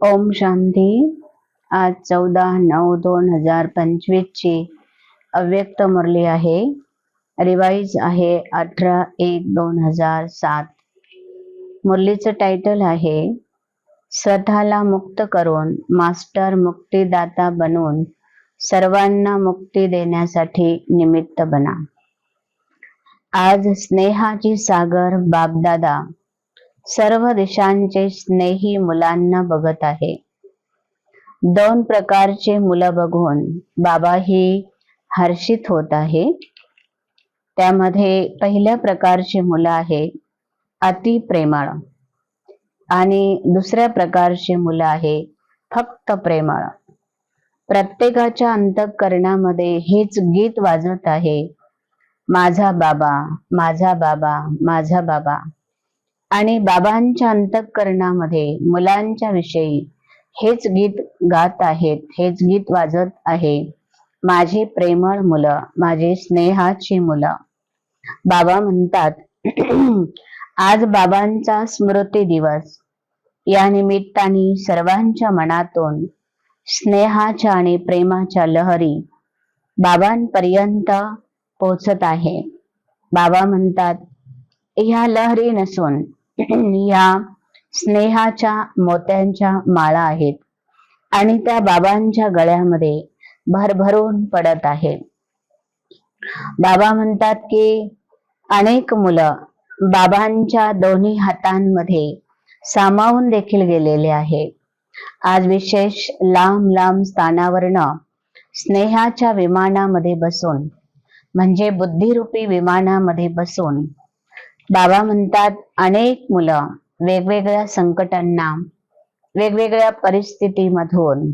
ओम शांती। आज 14/9/2025 ची अव्यक्त मुरली आहे। रिवाइज आहे 18/1/2007। मुरलीचं टायटल आहे स्वतःला मुक्त करून मास्टर मुक्तिदाता बनून सर्वांना मुक्ती देण्यासाठी निमित्त बना। आज स्नेहाची सागर बापदादा सर्व दिशांचे स्नेही मुलांना बघत आहे। दोन प्रकारचे मुलं बघून बाबाही हर्षित होत आहे। त्यामध्ये पहिल्या प्रकारचे मुलं आहे अति प्रेमळ आणि दुसऱ्या प्रकारचे मुलं आहे फक्त प्रेमळ। प्रत्येकाच्या अंतःकरणामध्ये हेच गीत वाजत आहे, माझा बाबा, माझा बाबा, माझा बाबा। आणि बाबांच्या अंतःकरणामध्ये मुलांच्या विषयी हेच गीत गात आहेत, हेच गीत वाजत आहे, माझी प्रेमळ मुलं, माझी स्नेहाची मुलं। बाबा म्हणतात आज बाबांचा स्मृती दिवस, या निमित्ताने सर्वांच्या मनातून स्नेहाच्या आणि प्रेमाच्या लहरी बाबांपर्यंत पोहोचत आहे। बाबा म्हणतात ह्या लहरी नसून या स्नेहाच्या मोत्यांच्या माळा आहेत आणि त्या बाबांच्या गळ्यामध्ये भरभरून पडत आहेत। बाबा म्हणतात की अनेक मुलं बाबांच्या दोन्ही हातांमध्ये सामावून देखील गेलेले आहे। आज विशेष लांब लांब स्थानावरनं स्नेहाच्या विमानामध्ये बसून म्हणजे बुद्धिरूपी विमानामध्ये बसून बाबा म्हणतात अनेक मुलं वेगवेगळ्या संकटांना, वेगवेगळ्या परिस्थितीमधून,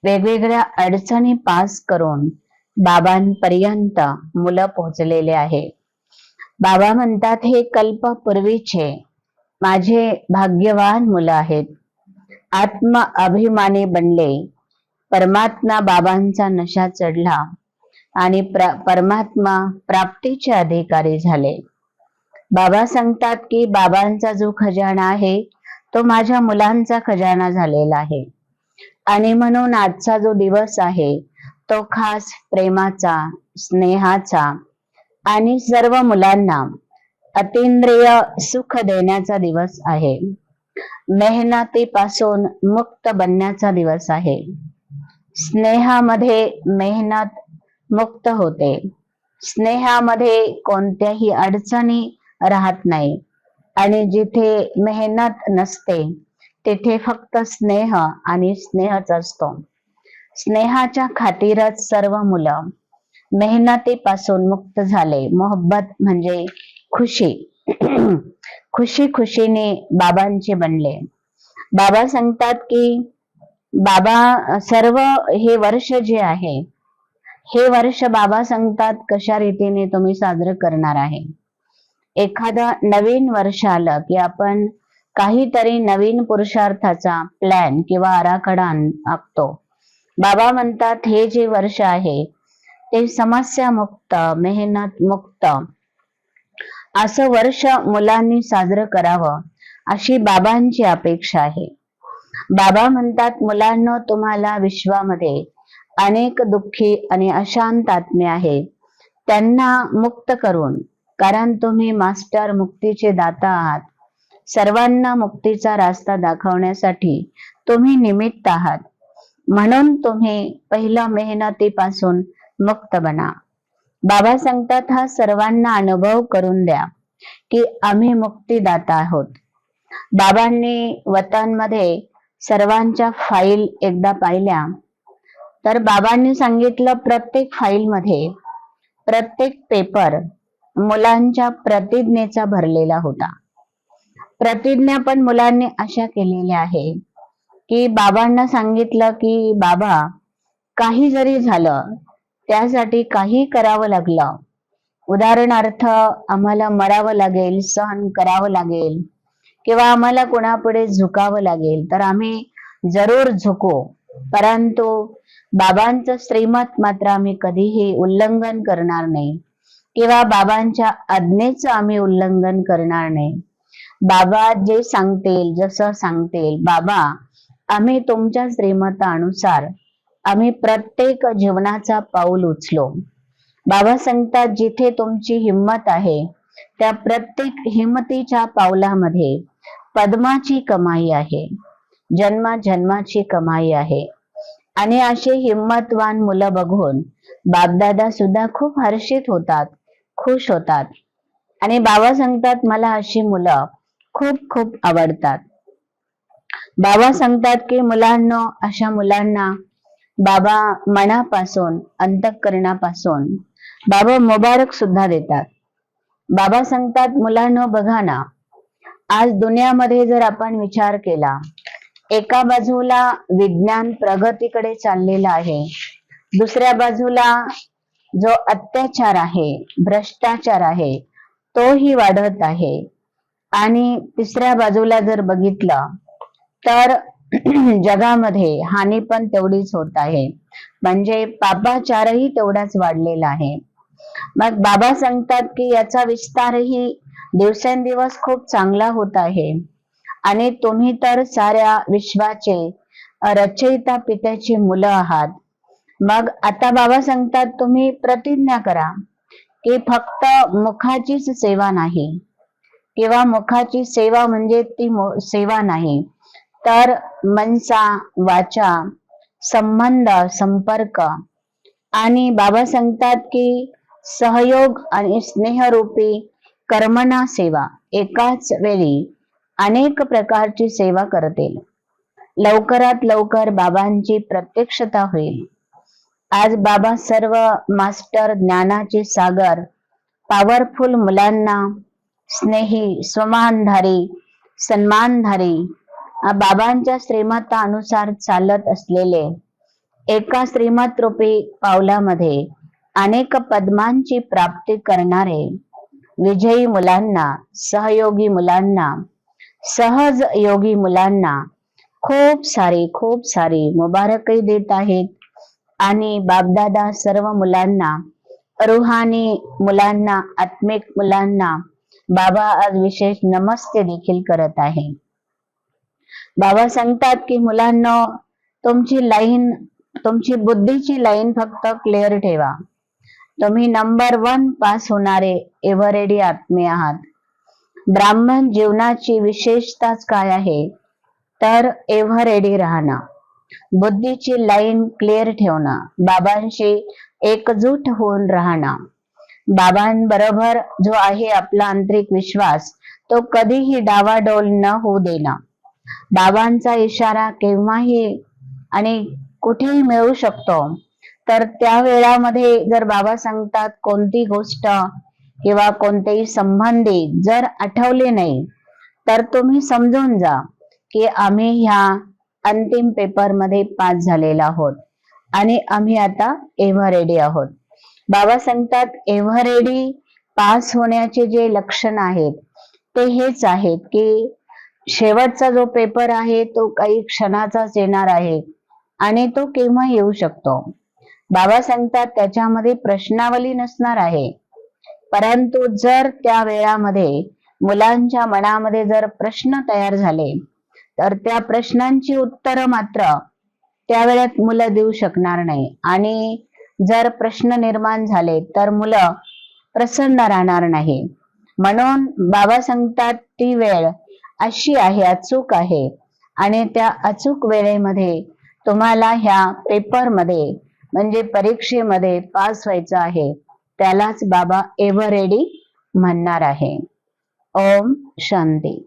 वेगवेगळ्या अडचणी पास करून बाबांपर्यंत मुलं पोहोचलेले आहे। बाबा म्हणतात हे कल्पापूर्वीचे माझे भाग्यवान मुलं आहेत, आत्म अभिमानी बनले, परमात्मा बाबांचा नशा चढला आणि परमात्मा प्राप्तीचे अधिकारी झाले। बाबा सांगतात की बाबांचा जो खजाना आहे तो माझ्या मुलांचा खजाना झालेला आहे आणि म्हणून आजचा जो दिवस आहे तो खास प्रेमाचा, स्नेहाचा आणि सर्व मुलांना अतींद्रिय सुख देण्याचा दिवस आहे। मेहनतीपासून मुक्त बनण्याचा दिवस आहे। स्नेहामध्ये मेहनत मुक्त होते, स्नेहामध्ये कोणत्याही अडचणी राहत नाही आणि जिथे मेहनत नसते तिथे फक्त स्नेह आणि स्नेहच असतो। स्नेहाच्या खातीरच सर्व मुलं मेहनतीपासून मुक्त झाले। मोहब्बत म्हणजे खुशी, खुशी खुशीने बाबांचे बनले। बाबा सांगतात की बाबा सर्व हे वर्ष जे आहे हे वर्ष बाबा सांगतात कशा रीतीने तुम्ही साजरं करणार आहे। एखादा नवीन वर्ष आलं की आपण काहीतरी नवीन पुरुषार्थाचा प्लॅन किंवा आराखडा आखतो। बाबा म्हणतात हे जे वर्ष आहे ते समस्या मुक्त, मेहनत मुक्त असं वर्ष मुलांनी साजरं करावं अशी बाबांची अपेक्षा आहे। बाबा म्हणतात मुलांना तुम्हाला विश्वामध्ये अनेक दुःखी आणि अशांत आत्मे आहेत, त्यांना मुक्त करून, कारण तुम्ही मास्टर मुक्तीचे दाता आहात, सर्वांना मुक्तीचा रास्ता दाखवण्यासाठी तुम्ही निमित्त आहात, म्हणून तुम्ही पहिला मेहनतीपासून मुक्त बना। बाबा सांगतात हा सर्वांना अनुभव करून द्या की आम्ही मुक्तिदाता आहोत। बाबांनी वतनमध्ये सर्वांच्या फाईल एकदा पाहिल्या तर बाबांनी सांगितलं प्रत्येक फाईलमध्ये प्रत्येक पेपर मुलांच्या प्रतिज्ञेचा भरलेला होता। प्रतिज्ञा पण मुलांनी अशा केलेल्या आहे की बाबांना सांगितलं की बाबा काही जरी झालं त्यासाठी काही करावं लागलं, उदाहरणार्थ आम्हाला मरावं लागेल, सहन करावं लागेल किंवा आम्हाला कुणापुढे झुकावं लागेल तर आम्ही जरूर झुकू, परंतु बाबांचं श्रीमत मात्र आम्ही कधीही उल्लंघन करणार नाही किंवा बाबांच्या आज्ञेचं आम्ही उल्लंघन करणार नाही। बाबा जे सांगतील, जसं सांगतील, बाबा आम्ही तुमच्या श्रीमतानुसार आम्ही प्रत्येक जीवनाचा पाऊल उचलो. बाबा सांगतात, जिथे तुमची हिंमत आहे त्या प्रत्येक हिंमतीच्या पावलामध्ये पद्माची कमाई आहे, जन्माची कमाई आहे. आणि असे हिंमतवान मुलं बघून बापदादा सुद्धा खूप हर्षित होतात, खुश होतात. आणि बाबा सांगतात, मला अशी मुलं खूप खूप आवडतात. बाबा सांगतात की मुलांना, अशा मुलांना बाबा मनापासून, अंतःकरणापासून बाबा मुबारक सुद्धा देतात. बाबा सांगतात, मुलांना बघा ना, आज दुनियामध्ये जर आपण विचार केला, एका बाजूला विज्ञान प्रगतीकडे चाललेलं आहे, दुसऱ्या बाजूला जो अत्याचार आहे, भ्रष्टाचार आहे, तोही वाढत आहे. आणि तिसऱ्या बाजूला जर बघितलं तर जगामध्ये हानी पण तेवढीच होत आहे, म्हणजे पापाचारही तेवढाच वाढलेला आहे. मग बाबा सांगतात की याचा विस्तारही दिवसेंदिवस खूप चांगला होत आहे. आणि तुम्ही तर साऱ्या विश्वाचे रचयिता पित्याची मुलं आहात. मग आता बाबा सांगतात, तुम्ही प्रतिज्ञा करा की फक्त मुखाचीच सेवा नाही, किंवा मुखाची सेवा म्हणजे ती सेवा नाही, तर मनसा, वाचा, संबंध, संपर्क आणि बाबा सांगतात की सहयोग आणि स्नेहरूपी कर्मणा सेवा एकाच वेळी अनेक प्रकारची सेवा करते. लवकरात लवकर बाबांची प्रत्यक्षता होईल. आज बाबा सर्व मास्टर, ज्ञानाचे सागर, पॉवरफुल मुलांना, स्नेही, स्वमानधारी, सन्मानधारी, बाबांच्या श्रीमतानुसार चालत असलेले एका श्रीमत रूपी पावलामध्ये अनेक पद्मांची प्राप्ती करणारे विजयी मुलांना, सहयोगी मुलांना, सहज योगी मुलांना खूप सारी मुबारकही देत आहेत. आणि बापदादा सर्व मुलांना, रुहानी मुलांना, आत्मिक मुलांना बाबा आज विशेष नमस्ते देखील करत आहे. बाबा सांगतात की मुलांना, तुमची बुद्धीची लाईन फक्त क्लिअर ठेवा. तुम्ही नंबर 1 पास होणारे एव्हरेडी आत्मे आहात. ब्राह्मण जीवनाची विशेषताच काय आहे, तर एव्हरेडी राहणं, बुद्धीची लाईन क्लिअर ठेवणं, बाबांशी एकजूट होऊन राहणं. बाबांबरोबर जो आहे आपला आंतरिक विश्वास, तो कधीही डावाडोल न होऊ देणं. बाबांचा इशारा केव्हाही आणि कुठेही मिळू शकतो, तर त्या वेळामध्ये जर बाबा सांगतात कोणती गोष्ट किंवा कोणतेही संबंधी जर आठवले नाही, तर तुम्ही समजून जा की आम्ही ह्या अंतिम पेपर मध्ये पास झालेला आहोत आणि आम्ही आता एव्हरेडी आहोत. बाबा सांगतात, एव्हरेडी पास होण्याचे जे लक्षण आहेत ते हेच आहेत की शेवटचा जो पेपर आहे तो काही क्षणाचाच येणार आहे आणि तो केव्हा येऊ शकतो. बाबा सांगतात त्याच्यामध्ये प्रश्नावली नसणार आहे, परंतु जर त्या वेळामध्ये मुलांच्या मनामध्ये जर प्रश्न तयार झाले, तर त्या प्रश्नांची उत्तरं मात्र त्या वेळात मुलं देऊ शकणार नाही. आणि जर प्रश्न निर्माण झाले तर मुलं प्रसन्न राहणार नाही. म्हणून बाबा सांगतात ती वेळ अशी आहे, अचूक आहे, आणि त्या अचूक वेळेमध्ये तुम्हाला ह्या पेपरमध्ये म्हणजे परीक्षेमध्ये पास व्हायचं आहे, त्यालाच बाबा एव्हरेडी म्हणणार आहे. ओम शांती.